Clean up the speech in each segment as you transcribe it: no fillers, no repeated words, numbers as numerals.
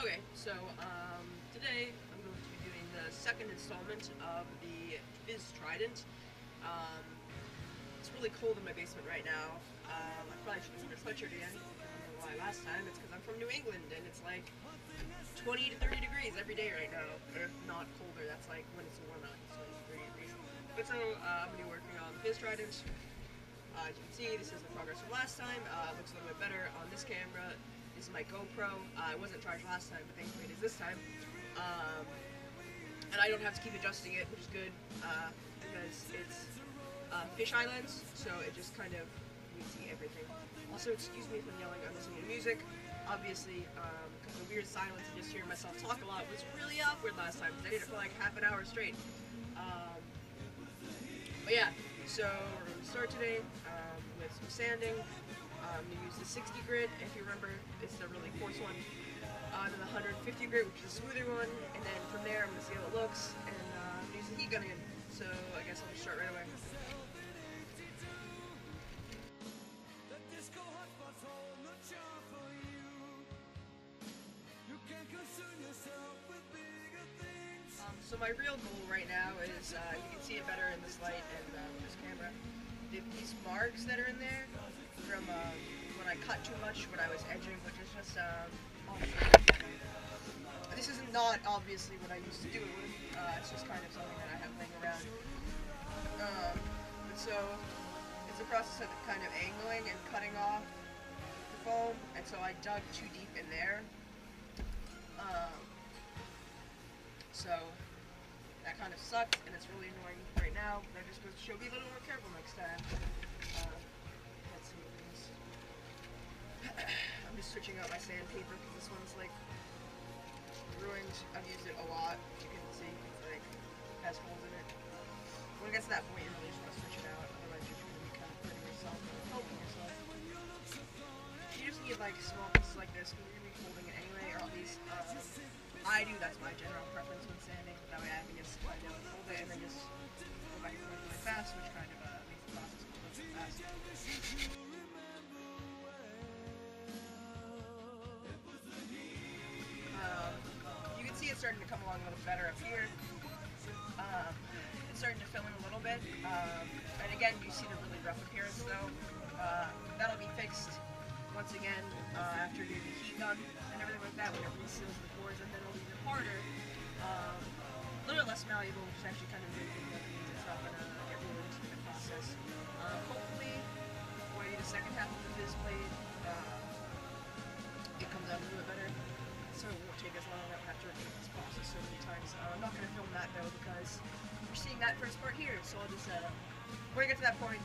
Okay, so today I'm going to be doing the second installment of the Fizz Trident. Um, it's really cold in my basement right now. I probably should have worn a sweatshirt again. I don't know why last time. It's because I'm from New England and it's like 20 to 30 degrees every day right now. Or not colder, that's like when it's warm out, it's 20 to 30 degrees. But so I'm going to be working on the Fizz Trident. As you can see, this is the progress from last time. It looks a little bit better on this camera. This is my GoPro. It wasn't charged last time, but thankfully it is this time. And I don't have to keep adjusting it, which is good, because it's fisheye lens, so it just kind of, you can see everything. Also, excuse me if I'm yelling, I'm listening to music. Obviously, because of the weird silence and just hearing myself talk a lot was really awkward last time, because I did it for like half an hour straight. But yeah, so we're going to start today with some sanding. I'm going to use the 60 grit, if you remember, it's the really coarse one. Then the 150 grit, which is a smoother one, and then from there I'm going to see how it looks, and I'm going to use the heat gun again. So I guess I'll just start right away. So my real goal right now is, you can see it better in this light and this camera, these marks that are in there from when I cut too much when I was edging, which is just, this is not obviously what I used to do it with, it's just kind of something that I have laying around. And so it's a process of kind of angling and cutting off the foam, and so I dug too deep in there. So that kind of sucked, and it's really annoying right now, but I'm just supposed to show be a little more careful next time. Let's see what this. I'm just switching out my sandpaper because this one's like ruined. I've used it a lot, you can see, it's like has holes in it. When it gets to that point, you really just want to switch it out, otherwise you're just going to be kind of hurting yourself and helping yourself. You just need like small pieces like this when you're going to be holding it anyway, or at least I do, that's my general preference when sanding. That way I can just slide down and hold it and then just go back and forth really fast, which kind of makes the process go really fast. You can see it's starting to come along a little better up here. It's starting to fill in a little bit. And again, you see the really rough appearance though. That'll be fixed once again after doing the heat gun and everything like that when it reseals the pores, and then it'll be even harder. A little bit less malleable, which is actually kind of a good thing. That means it's not going to get ruined in the process. Hopefully, before I do the second half of the Fizz blade, it comes out a little bit better, so it won't take as long. I don't have to repeat this process so many times. I'm not going to film that though because you're seeing that first part here, so I'll just, when I get to that point,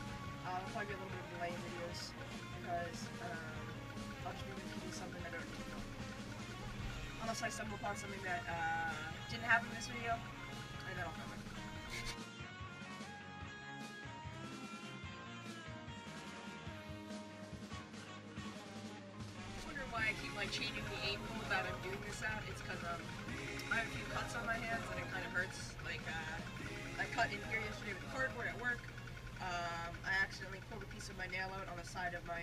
I'll probably be a little bit of a delay in videos because I'll just be repeating something I don't need to film. Unless I stumble upon something that didn't happen in this video, and then I'll film it. I wonder why I keep like changing the angle that I'm doing this at. It's because I have a few cuts on my hands and it kind of hurts. Like I cut in here yesterday with cardboard at work. I accidentally pulled a piece of my nail out on the side of my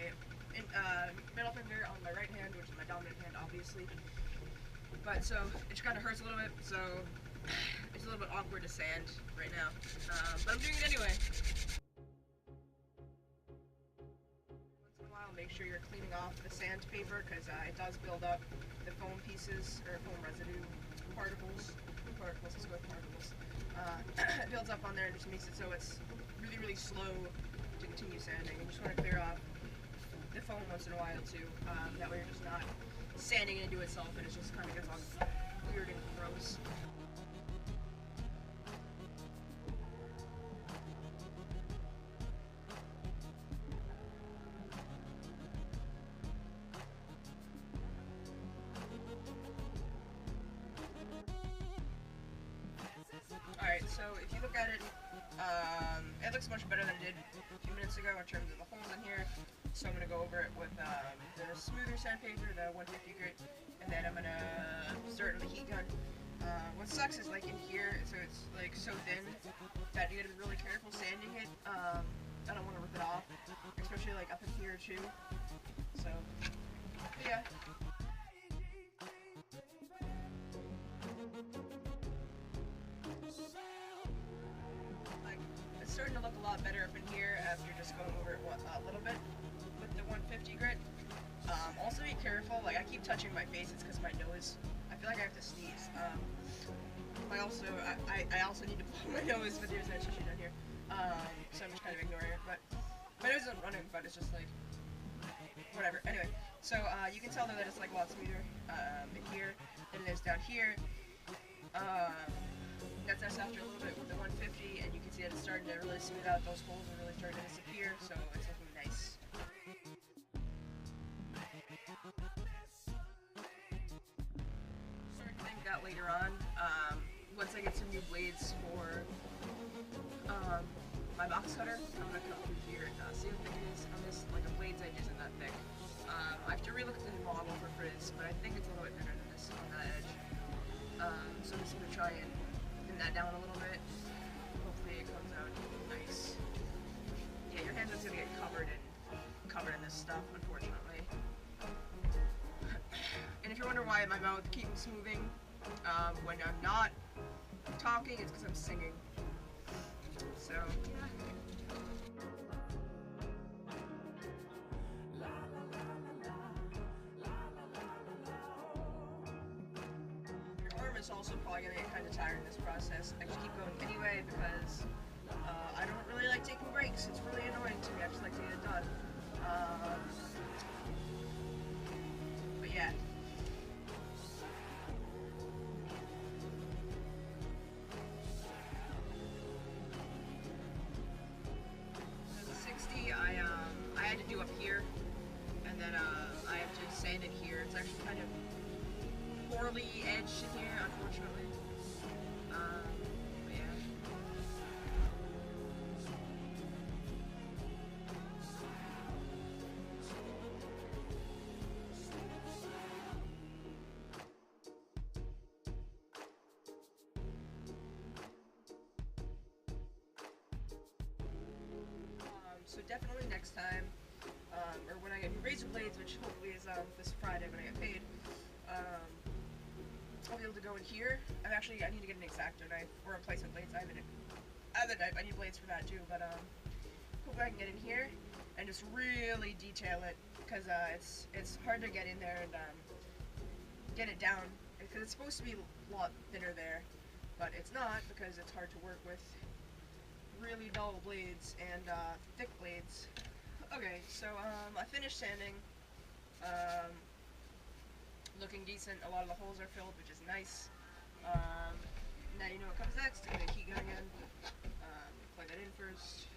middle finger on my right hand, which is my dominant hand, obviously. But so it just kind of hurts a little bit, so it's a little bit awkward to sand right now. But I'm doing it anyway. Once in a while, make sure you're cleaning off the sandpaper because it does build up the foam pieces or foam residue particles. Let's go with particles. It builds up on there and just makes it so it's really, really slow to continue sanding. You just want to clear off the foam once in a while too. That way you're just not sanding it into itself and it just kind of gets all weird and gross. Alright, so if you look at it, it looks much better than it did a few minutes ago in terms of the holes in here. So I'm going to go over it with the smoother sandpaper, the 150 grit, and then I'm going to start on the heat gun. What sucks is like in here, so it's like so thin that you got to be really careful sanding it. I don't want to rip it off, especially like up in here too. So, yeah. starting to look a lot better up in here after just going over it a little bit with the 150 grit. Also be careful, like I keep touching my face, it's because my nose, I feel like I have to sneeze. I also need to blow my nose, but there's no tissue down here. So I'm just kind of ignoring it, but my nose isn't running, but it's just like, whatever. Anyway, so you can tell though that it's like a lot smoother in here than it is down here. That's after a little bit with the 150, and you can see that it's starting to really smooth out. Those holes are really starting to disappear, so it's looking nice. Starting to think that later on, once I get some new blades for my box cutter, I'm gonna come through here and see how thick it is on this. Like a blade's edge isn't that thick. I have to relook at the model for Fizz, but I think it's a little bit thinner than this on that edge. So I'm just gonna try and thin that down a little bit. Hopefully it comes out nice. Yeah, your hand's just gonna get covered in this stuff, unfortunately. And if you're wondering why my mouth keeps moving when I'm not talking, it's because I'm singing. So, yeah. Your arm is also probably going to get kind of tired in this process. I just keep going anyway because I don't really like taking breaks. It's really annoying to me. I just like to get it done. But yeah. I had to do up here, and then I have to sand it here. It's actually kind of poorly edged in here, unfortunately. But yeah. So definitely next time, or when I get razor blades, which hopefully is this Friday when I get paid, I'll be able to go in here. I need to get an X-Acto knife or replacement blades. I have a knife. I need blades for that too, but hopefully I can get in here and just really detail it, because it's hard to get in there and get it down, because it's supposed to be a lot thinner there, but it's not, because it's hard to work with really dull blades and thick blades. Okay, so I finished sanding. Looking decent. A lot of the holes are filled, which is nice. Now you know what comes next. I'm gonna heat gun again. Plug that in first.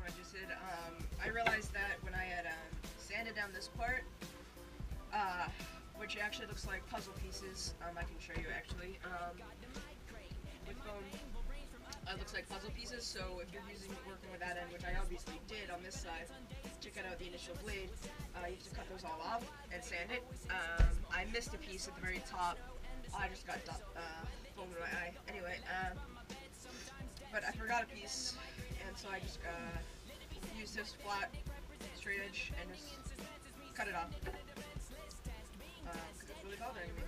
I just did. I realized that when I had sanded down this part, which actually looks like puzzle pieces, I can show you actually, with foam, it looks like puzzle pieces, so if you're working with that end, which I obviously did on this side, to cut out the initial blade, you have to cut those all off and sand it. I missed a piece at the very top. I just got foam in my eye. Anyway, but I forgot a piece, and so I just used this flat, straight edge, and just cut it off. Because it's really bothering me.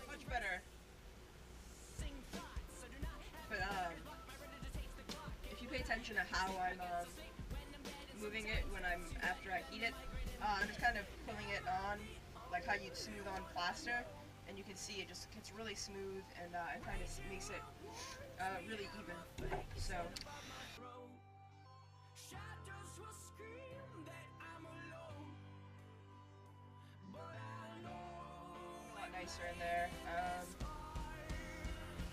Much better. But if you pay attention to how I'm moving it after I heat it, I'm just kind of pulling it on, like how you'd smooth on plaster, and you can see it just gets really smooth, and it kind of makes it really even. So. A lot nicer in there.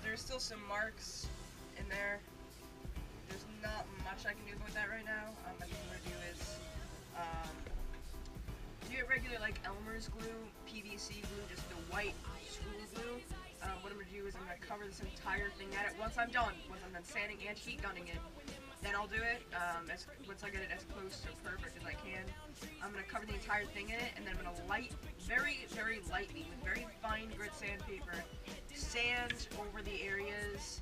There's still some marks in there. There's not much I can do about that right now. What I'm going to do is do it regular, like Elmer's glue, PVC glue, just the white school glue. What I'm going to do is I'm going to cover this entire thing at it. Once I'm done sanding and heat gunning it, then I'll do it. Once I get it as close to perfect as I can, I'm going to cover the entire thing in it, and then I'm going to very, very lightly, with very fine grit sandpaper, sand over the areas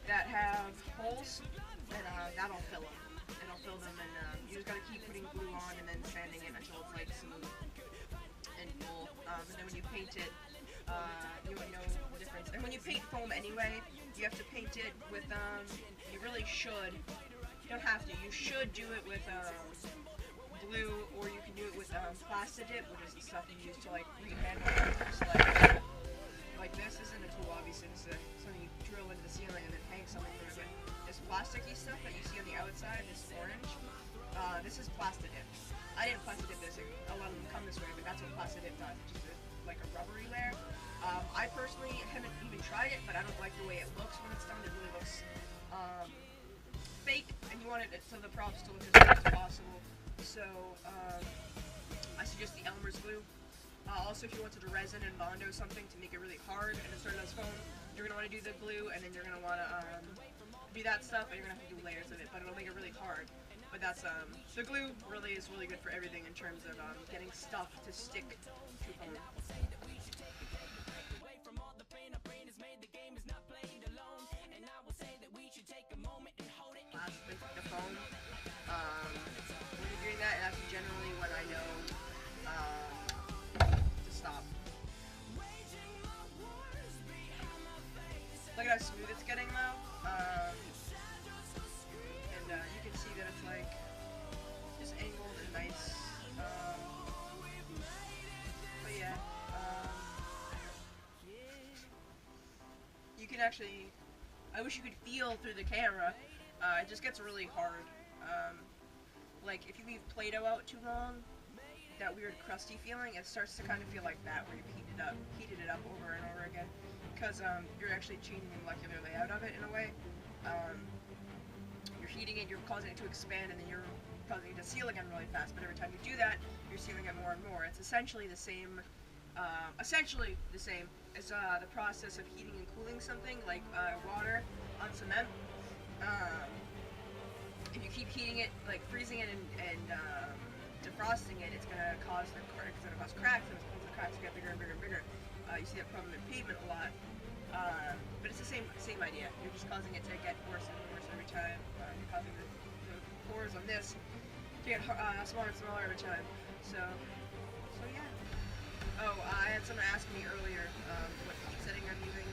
that have holes, and that'll fill them. It'll fill them, and you just gotta keep putting glue on and then sanding it until it's like smooth and full. And then when you paint it, you will know the difference. And when you paint foam anyway, you have to paint it with, you really should, you don't have to, you should do it with glue, or you can do it with Plastidip, which is the stuff you use to like rehand just like this isn't a tool, obviously. This is something you drill into the ceiling and then hang something through it. This plasticky stuff that you see on the outside, this orange, this is Plastidip. I didn't Plastidip this, a lot of them come this way, but that's what Plastidip does. It's just like a rubbery layer. I personally haven't even tried it, but I don't like the way it looks when it's done. It really looks fake, and you want it so the props to look as good as possible. So I suggest the Elmer's glue. Also, if you wanted to resin and Bondo something to make it really hard and it started as foam, you're going to want to do the glue, and then you're going to want to do that stuff, and you're going to have to do layers of it, but it'll make it really hard. But that's, the glue really is really good for everything in terms of getting stuff to stick to foam. Plastic the foam. When you're doing that, that's generally when I know to stop. Look at how smooth it's getting though. And you can see that it's like just angled and nice. But yeah, you can actually, I wish you could feel through the camera. It just gets really hard. Like if you leave Play-Doh out too long, that weird crusty feeling, it starts to kind of feel like that where you've heated it up over and over again. Because you're actually changing the molecular layout of it in a way. You're heating it, you're causing it to expand, and then you're causing it to seal again really fast. But every time you do that, you're sealing it more and more. It's essentially the same as the process of heating and cooling something like water on cement. If you keep heating it, like freezing it and defrosting it, it's gonna cause cracks, and as the cracks get bigger and bigger and bigger. You see that problem in pavement a lot, but it's the same idea. You're just causing it to get worse and worse every time. You're causing the pores on this to get smaller and smaller every time. So yeah. Oh, I had someone ask me earlier what heat setting I'm using.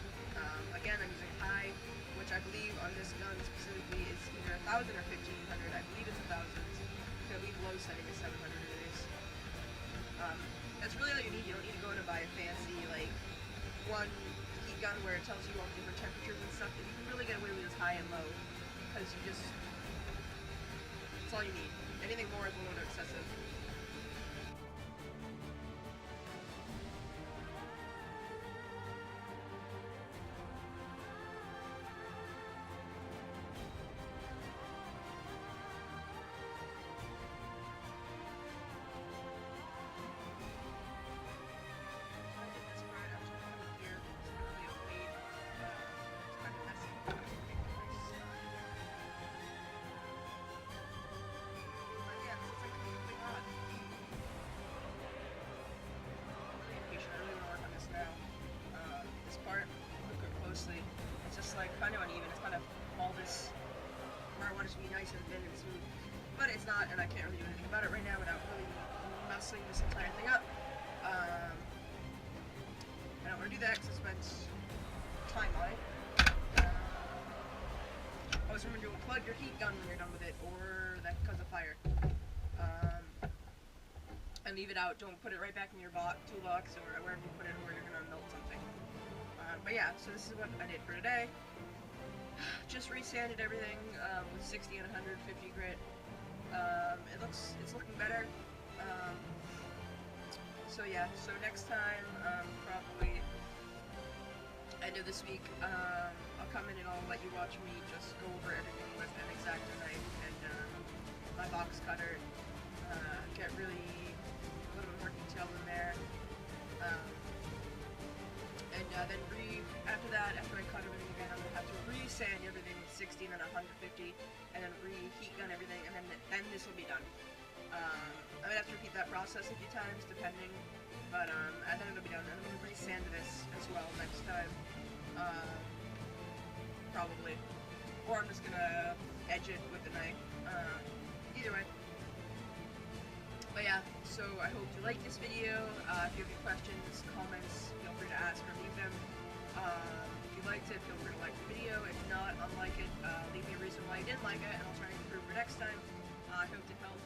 Again, I'm using high, which I believe on this gun specifically is either 1,000 or 1,500. I believe it's 1,000. I believe low setting is 700 degrees. That's really all you need. You don't need to go to buy a fancy, like, one heat gun where it tells you all the different temperatures and stuff. That you can really get away with is high and low, because that's all you need. Anything more is a little excessive. It's just like kind of uneven. It's kind of all this where I want it to be nice and thin and smooth, but it's not, and I can't really do anything about it right now without really messing this entire thing up. I don't want to do that because I spent time on it. Always remember to plug your heat gun when you're done with it, or that can cause a fire. And leave it out. Don't put it right back in your toolbox or wherever you put it, or you're gonna melt something. But yeah, so this is what I did for today. Just resanded everything with 60 and 150 grit. It's looking better. So yeah, so next time, probably end of this week, I'll come in and I'll let you watch me just go over everything with an X-Acto knife and my box cutter. Get really a little bit more detail in there. And then after that, after I cut everything again, I'm going to have to re-sand everything with 60 and then 150, and then re-heat gun everything, and then this will be done. I would have to repeat that process a few times, depending, but and then it'll be done. And I'm going to re-sand this as well next time, probably. or I'm just gonna edge it with a knife. Either way. But yeah, so I hope you liked this video. If you have any questions, comments, feel free to ask or leave them. If you liked it, feel free to like the video. If not, unlike it, leave me a reason why you didn't like it, and I'll try and improve for next time. I hope to help